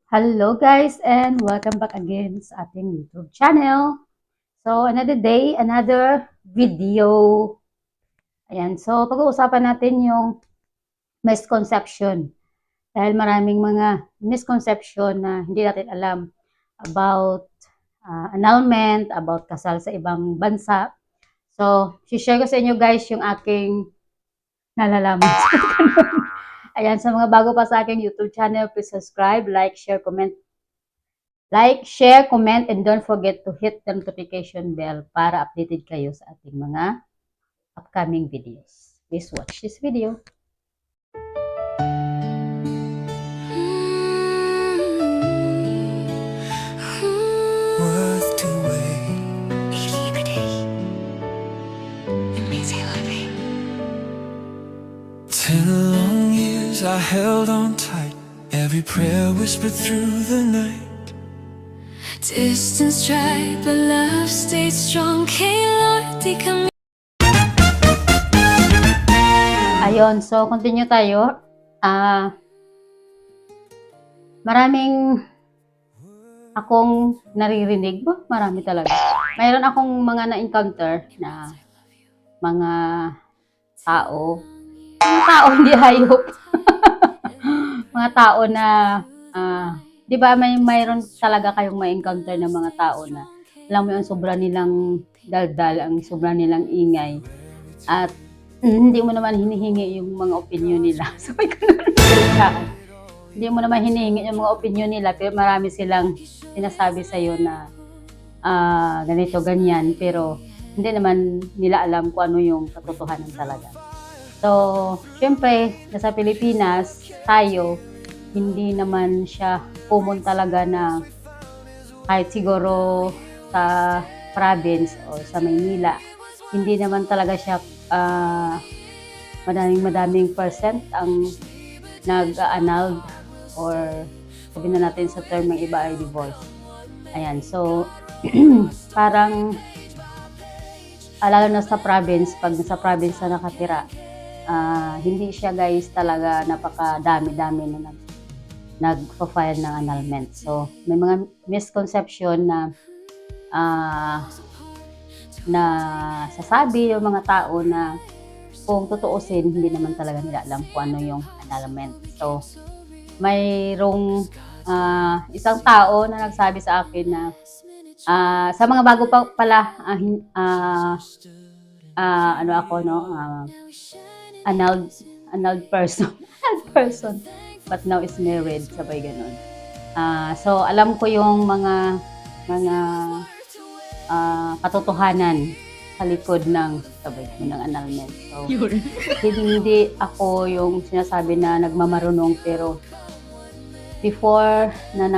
Hello guys and welcome back again sa ating YouTube channel. So another day, another video. Ayan, so pag-uusapan natin yung misconception. Dahil maraming mga misconception na hindi natin alam about annulment, about kasal sa ibang bansa. So, share ko sa inyo guys yung aking nalalaman. Ayan, sa mga bago pa sa aking YouTube channel, please subscribe, like, share, comment, and don't forget to hit the notification bell para updated kayo sa ating mga upcoming videos. Please watch this video. Worth to wait. Ten long years I held on tight, every prayer whispered through the night. Distance tried, but love stayed strong. Can't Lord, come. Ayun, so continue tayo. Maraming akong naririnig ba? Marami talaga. Mayroon akong mga na-encounter na mga tao. Mga tao, hindi hayop. Mga tao na, di ba mayroon talaga kayong ma-encounter na mga tao na, alam mo yung sobra nilang daldal, ang sobra nilang ingay. At hindi mo naman hinihingi yung mga opinion nila. So, may ganun tao. Hindi mo naman hinihingi yung mga opinion nila, pero marami silang sinasabi sa'yo na ganito, ganyan, pero hindi naman nila alam kung ano yung katotohanan talaga. So, syempre, nasa Pilipinas, tayo, hindi naman siya common talaga na kahit siguro sa province o sa Maynila, hindi naman talaga siya madaming percent ang nag-annulled or sabihin na natin sa term ng iba ay divorce. Ayan, so parang lalo na sa province, pag sa province na nakatira, hindi siya guys talaga napakadami-dami na nag-file ng annulment. So, may mga misconception na sasabi yung mga tao na kung tutuusin, hindi naman talaga nila alam kung ano yung annulment. So, mayroong isang tao na nagsabi sa akin na sa mga bago pa pala ano ako no annulled person but now is married, sabay ganun. So alam ko yung mga katotohanan sa likod ng annulment. So hindi ako yung sinasabi na nagmamarunong, pero before na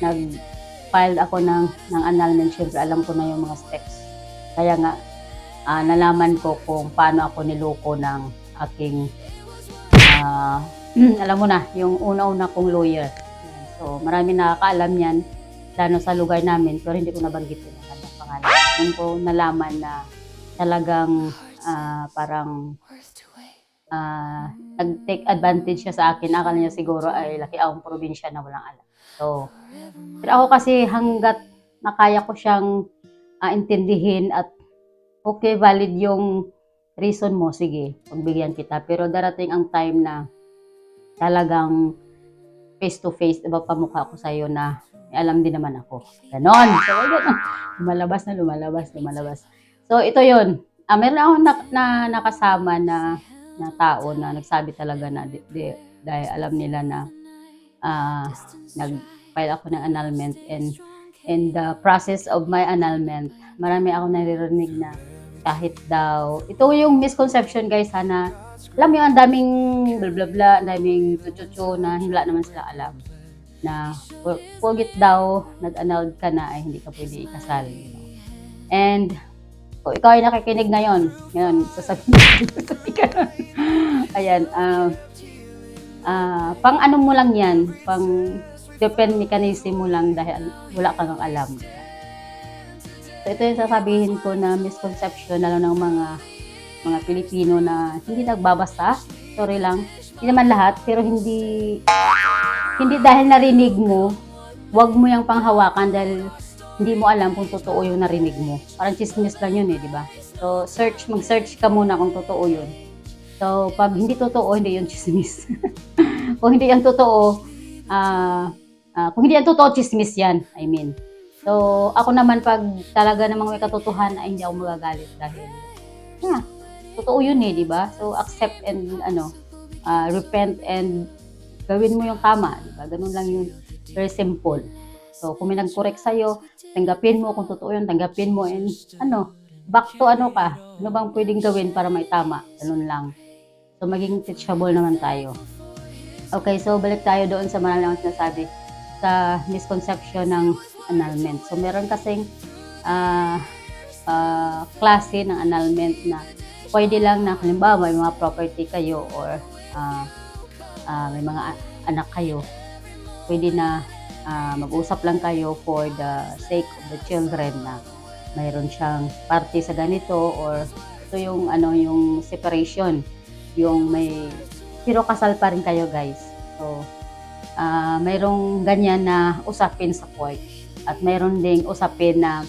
nag-file ako ng annulment, syempre alam ko na yung mga steps. Kaya nga nalaman ko kung paano ako niloko ng aking alam mo na, yung una-una kong lawyer. So marami nakakaalam yan, lalo sa lugar namin, pero hindi ko nabanggit yung kanyang pangalan. Nung ko nalaman na talagang parang nag-take advantage siya sa akin. Akala niya siguro ay laki akong probinsya na walang alam. So, pero ako kasi hanggat nakaya ko siyang intindihin at okay, valid yung reason mo, sige, pagbigyan kita. Pero darating ang time na talagang face to face, diba, pamukha ko sa'yo na may alam din naman ako. Ganon. So, lumalabas. So, ito yun. Meron akong nakasama na tao na nagsabi talaga na dahil alam nila na nag-file ako ng annulment, and in the process of my annulment, marami ako naririnig na kahit daw, ito yung misconception guys, na alam mo yung ang daming bla bla bla, ang daming chuchuchu na wala naman sila alam na forget daw, nag-annulled ka na ay hindi ka pwede ikasal, you know. And kung ikaw ay nakikinig ngayon sasabihin ka ayan, pang ano mo lang yan, pang defend mechanism mo lang dahil wala kang alam. So ito yung sasabihin ko na misconception lalo ng mga Pilipino na hindi nagbabasa. Sorry lang, hindi naman lahat, pero hindi hindi dahil narinig mo, wag mo yung panghawakan dahil hindi mo alam kung totoo yung narinig mo. Parang chismis lang yun di ba? So, mag-search ka muna kung totoo yun. So, pag hindi totoo, hindi yun chismis. Kung hindi yan totoo, kung hindi yan totoo, chismis yan, I mean. So, ako naman pag talaga namang may katotohanan ay hindi ako magagalit dahil, totoo yun di ba? So, accept and, repent and gawin mo yung tama, di ba? Ganun lang yun. Very simple. So, kung may nag-correct sa'yo, tanggapin mo kung totoo yun, tanggapin mo and, back to ka, ano bang pwedeng gawin para may tama? Ganun lang. So, maging teachable naman tayo. Okay, so balik tayo doon sa marami akong sinasabi sa misconception ng annulment. So, meron kasing klase ng annulment na pwede lang na halimbawa may mga property kayo or may mga anak kayo. Pwede na mag-usap lang kayo for the sake of the children na mayroon siyang party sa ganito or ito yung yung separation, yung may pero kasal pa rin kayo guys. So mayroong ganyan na usapin sa court at mayroon ding usapin na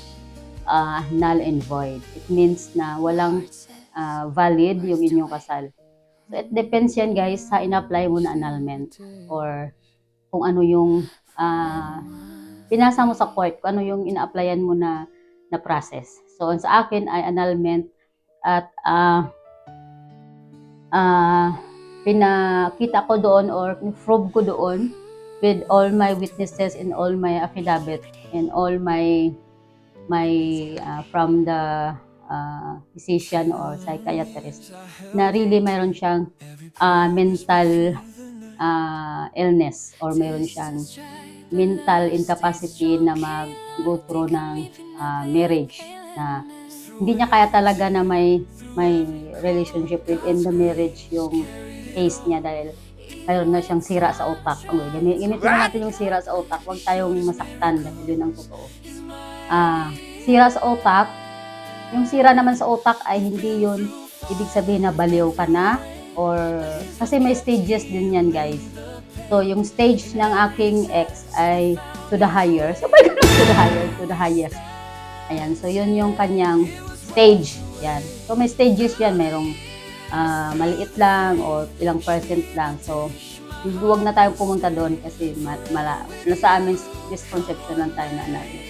null and void. It means na walang valid yung inyong kasal. So it depends yan guys sa in-apply mo na annulment or kung ano yung pinasa mo sa court, kung ano yung ina-applyan mo na process. So, sa akin ay annulment at pinakita ko doon or prove ko doon with all my witnesses and all my affidavit and all my from the physician or psychiatrist na really mayroon siyang mental illness or mayroon siyang mental incapacity na mag-go through ng marriage na hindi niya kaya talaga na may relationship within the marriage yung case niya dahil mayroon na siyang sira sa utak. Gamitin natin yung sira sa utak, huwag tayong masaktan dahil yun ang totoo. Sira sa utak, yung sira naman sa utak ay hindi yun ibig sabihin na baliw ka na or kasi may stages din yan guys. So yung stage ng aking ex ay to the higher. So by to the highest. Ayan, so yun yung kanyang stage. Yan. So may stages yan, mayroong maliit lang or ilang percent lang. So huwag na tayong pumunta doon kasi nasa amin misconception lang tayo na natin.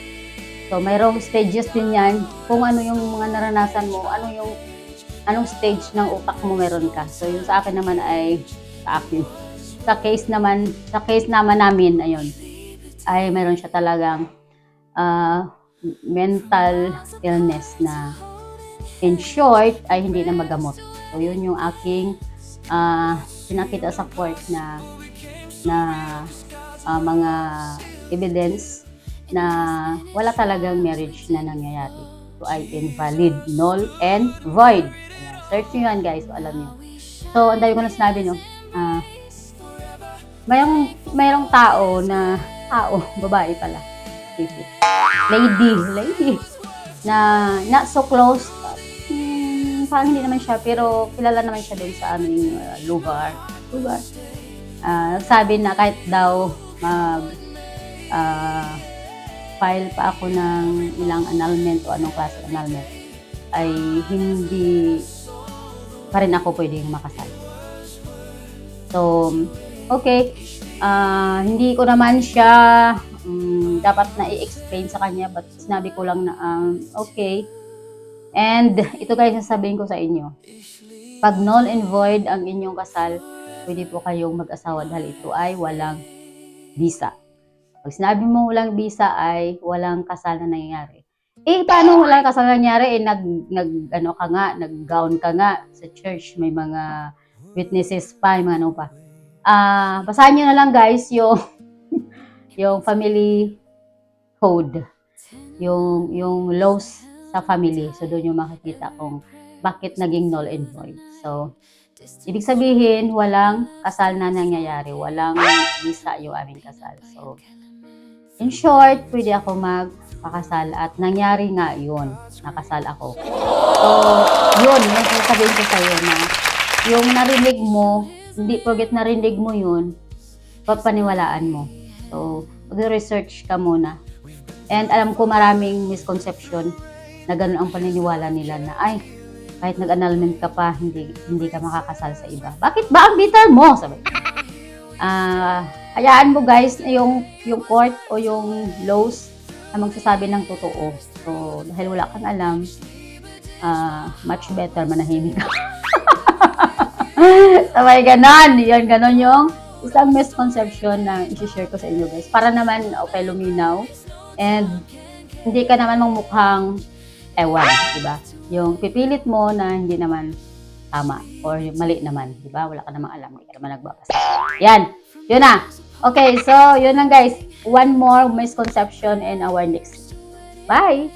So mayroong stages din yan. Kung ano yung mga naranasan mo, anong stage ng utak mo meron ka. So yung sa akin naman ay sa akin. Sa case naman namin, ayun, ay meron siya talagang mental illness na in short ay hindi na magamot. So yun yung aking pinakita sa court na mga evidence na wala talagang marriage na nangyayari. So ay invalid, null, and void. Ayan. Search nyo yan guys, so alam nyo. So ang dami ko na sinabi, no? Mayroong tao, babae pala, lady, na not so close, parang hindi naman siya, pero kilala naman siya doon sa aming lugar. Sabi na kahit daw file pa ako ng ilang annulment o anong klase annulment, ay hindi pa rin ako pwedeng makasal. So, okay, hindi ko naman siya dapat na i-explain sa kanya but sinabi ko lang na okay. And ito guys, sasabihin ko sa inyo, pag null and void ang inyong kasal, pwede po kayong mag-asawa dahil ito ay walang bisa. Pag sinabi mo walang bisa ay walang kasal na nangyayari. Paano walang kasal na nangyayari? Nag-gown ka nga sa church, may mga witnesses pa, may mga ano pa. Basahin nyo na lang guys yung yung family code, yung laws sa family. So doon yung makikita kung bakit naging null and void. So ibig sabihin walang kasal na nangyayari, walang visa yung aming kasal. So in short, pwede ako magpakasal at nangyari nga yun, nakasal ako. So yun, yung sabihin ko sa'yo na yung narinig mo, hindi porket narinig mo yun, papaniwalaan mo. So, mag-research ka muna. And alam ko maraming misconception na ganun ang paniniwala nila na, ay, kahit nag-annulment ka pa, hindi ka makakasal sa iba. Bakit ba ang bitter mo? Sabi. Hayaan mo guys na yung court o yung laws na magsasabi ng totoo. So, dahil wala kang alam, much better manahimik ka. Sabay ganon. Yan, ganon yung isang misconception na isi-share ko sa inyo guys. Para naman, okay, luminaw. And, hindi ka naman mamukhang ewan, di ba? Yung pipilit mo na hindi naman tama or mali naman, di ba? Wala ka namang alam, hindi ka naman nagbabasa. Yan, yun na. Okay, so yun lang guys. One more misconception in our next. Bye!